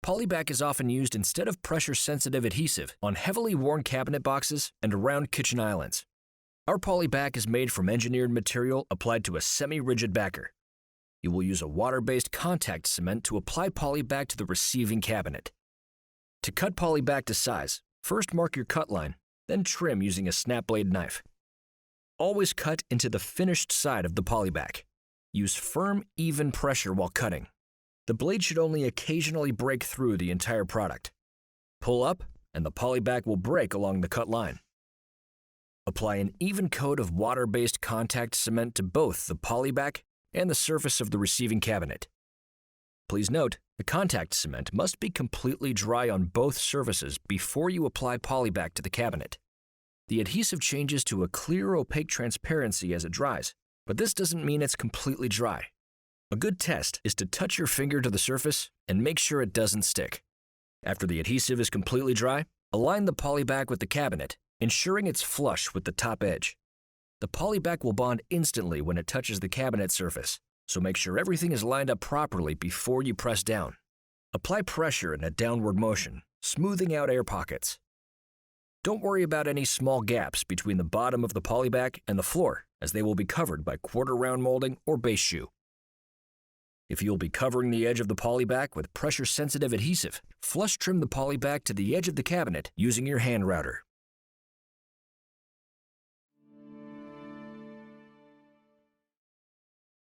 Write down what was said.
Polyback is often used instead of pressure-sensitive adhesive on heavily worn cabinet boxes and around kitchen islands. Our Polyback is made from engineered material applied to a semi-rigid backer. You will use a water-based contact cement to apply Polyback to the receiving cabinet. To cut Polyback to size, first mark your cut line, then trim using a snap blade knife. Always cut into the finished side of the Polyback. Use firm, even pressure while cutting. The blade should only occasionally break through the entire product. Pull up, and the Polyback will break along the cut line. Apply an even coat of water-based contact cement to both the Polyback and the surface of the receiving cabinet. Please note, the contact cement must be completely dry on both surfaces before you apply Polyback to the cabinet. The adhesive changes to a clear opaque transparency as it dries, but this doesn't mean it's completely dry. A good test is to touch your finger to the surface and make sure it doesn't stick. After the adhesive is completely dry, align the Polyback with the cabinet, ensuring it's flush with the top edge. The Polyback will bond instantly when it touches the cabinet surface, so make sure everything is lined up properly before you press down. Apply pressure in a downward motion, smoothing out air pockets. Don't worry about any small gaps between the bottom of the Polyback and the floor, as they will be covered by quarter-round molding or base shoe. If you'll be covering the edge of the Polyback with pressure-sensitive adhesive, flush trim the Polyback to the edge of the cabinet using your hand router.